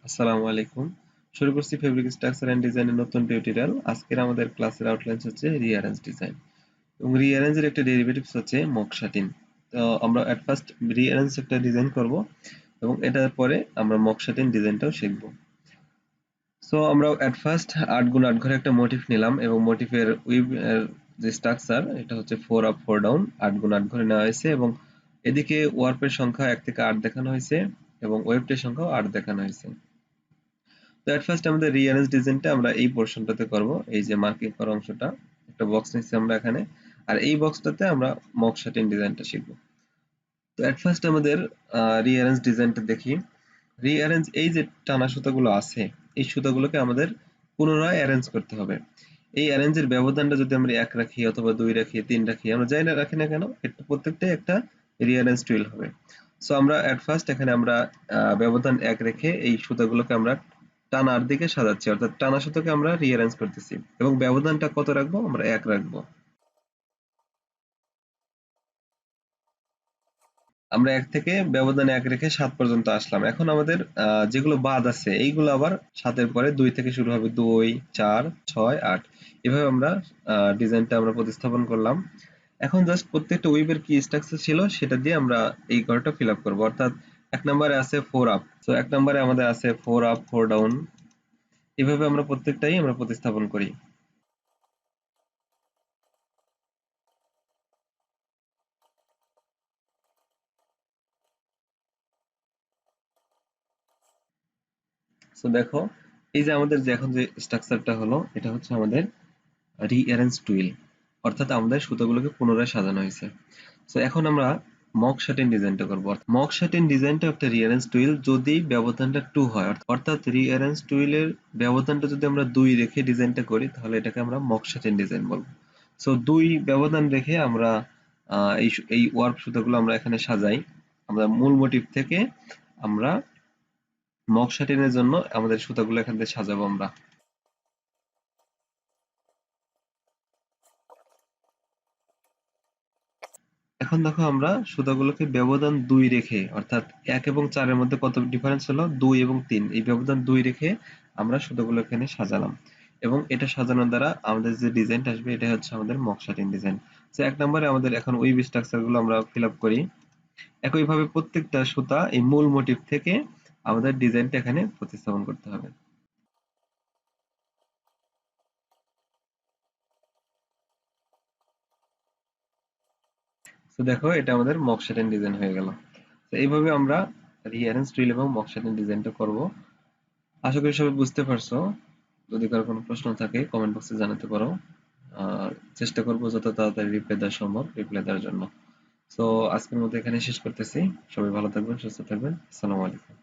আসসালামু আলাইকুম। শুরু করছি ফেব্রিক স্ট্রাকচার এন্ড ডিজাইনের নতুন টিউটোরিয়াল। আজকের আমাদের ক্লাসের আউটলাইন হচ্ছে রিঅ্যারেঞ্জ ডিজাইন এবং রিঅ্যারেঞ্জের একটা ডেরিভেটিভস হচ্ছে মক-শাটিন। তো আমরা এট ফার্স্ট রিঅ্যারেঞ্জ একটা ডিজাইন করব এবং এটার পরে আমরা মক-শাটিন ডিজাইনটাও শিখব। সো আমরা এট ফার্স্ট 8x8 ঘরে একটা মোটিফ নিলাম এবং মোটিফের উইভ যে স্ট্রাকচার এটা হচ্ছে 4 আপ 4 ডাউন 8x8 ঘরে নেওয়া হয়েছে এবং এদিকে ওয়ার্পের সংখ্যা 1 থেকে 8 দেখানো হয়েছে এবং ওয়েবটের সংখ্যাও 8 দেখানো হয়েছে। তো এট ফার্স্ট আমাদের রিঅ্যারেঞ্জ ডিজাইনটা আমরা এই পোর্শনটাতে করব। এই যে মার্কিং করা অংশটা একটা বক্স নিচ্ছি আমরা এখানে, আর এই বক্সটাতে আমরা মক-শাটিন ডিজাইনটা শিখব। তো এট ফার্স্ট আমাদের রিঅ্যারেঞ্জ ডিজাইনটা দেখি। রিঅ্যারেঞ্জ এই যে টানা সুতাগুলো আছে এই সুতাগুলোকে আমাদের পুনরায় অ্যারেঞ্জ করতে হবে। এই অ্যারেঞ্জের ব্যবধানটা যদি আমরা 1 রাখি অথবা 2 রাখি 3 রাখি আমরা যাই না রাখি না কেন এটা প্রত্যেকটাই একটা রিঅ্যারেঞ্জ টুইল হবে। সো আমরা এট ফার্স্ট এখানে আমরা ব্যবধান 1 রেখে এই সুতাগুলোকে আমরা টানার দিকে সাজাচ্ছি, অর্থাৎ টানা সুতাকে আমরা রিঅ্যারেঞ্জ করতেছি এবং ব্যবধানটা কত রাখবো আমরা 1 রাখবো। আমরা 1 থেকে ব্যবধান 1 রেখে 7 পর্যন্ত আসলাম। এখন আমাদের যেগুলো বাদ আছে এইগুলো আবার 7 এর পরে 2 থেকে শুরু হবে, 2 4 6 8 এভাবে আমরা ডিজাইনটা আমরা প্রতিস্থাপন করলাম। এখন জাস্ট প্রত্যেকটা ওয়েবের কি স্ট্রাকচার ছিল সেটা দিয়ে আমরা এই ঘরটা ফিল আপ করবো। অর্থাৎ 1 নম্বরে আছে 4 আপ, তো 1 নম্বরে আমাদের আছে 4 আপ 4 ডাউন, এভাবে আমরা প্রত্যেকটাই আমরা প্রতিস্থাপন করি। সো দেখো এই যে আমাদের যে এখন যে স্ট্রাকচারটা হলো এটা হচ্ছে আমাদের রিঅ্যারেঞ্জ টুইল, অর্থাৎ আমাদের সুতোগুলোকে পুনরায় সাজানো হয়েছে। সো এখন আমরা মক-শাটিন ডিজাইনটা করব। মক-শাটিন ডিজাইনটা একটা রিঅ্যারেঞ্জ টুইল যদি ব্যবধানটা 2 হয়, অর্থাৎ রিঅ্যারেঞ্জ টুইলের ব্যবধানটা যদি আমরা 2 রেখে ডিজাইনটা করি তাহলে এটাকে আমরা মক-শাটিন ডিজাইন বলবো। সো 2 ব্যবধান রেখে আমরা এই ওয়ার্প সুতোগুলো আমরা এখানে সাজাই। আমরা মূল মোটিভ থেকে আমরা মক-শাটিনের জন্য আমাদের সুতাগুলো এখান থেকে সাজাবো আমরা। এখন দেখো আমরা সুতাগুলোকে ব্যবধান 2 রেখে, অর্থাৎ 1 এবং 4 এর মধ্যে কত ডিফারেন্স হলো 2 এবং 3, এই ব্যবধান 2 রেখে আমরা সুতাগুলো এখানে সাজালাম এবং এটা সাজানোর দ্বারা আমাদের যে ডিজাইনটা আসবে এটা হচ্ছে আমাদের মক-শাটিন ডিজাইন। তো 1 নম্বরে আমাদের এখন ওয়েভ স্ট্রাকচার গুলো আমরা ফিল আপ করি। একইভাবে প্রত্যেকটা সুতা এই মূল মোটিভ থেকে আমাদের ডিজাইনটা এখানে প্রতিস্থাপন করতে হবে। তো দেখো এটা আমাদের মক-শাটিন ডিজাইন হয়ে গেল। তো এইভাবে আমরা রিঅ্যারেঞ্জ টুইল এবং মক-শাটিন ডিজাইনটা করব। আশা করি সবাই বুঝতে পারছো। যদি কারো কোনো প্রশ্ন থাকে কমেন্ট বক্সে জানাতে পারো। আর চেষ্টা করব যত তাড়াতাড়ি রিপ্লাই দেওয়া সম্ভব রিপ্লাই দেওয়ার জন্য। সো আজকের মতো এখানে শেষ করতেছি। সবাই ভালো থাকবেন, সুস্থ থাকবেন। আসসালামু আলাইকুম।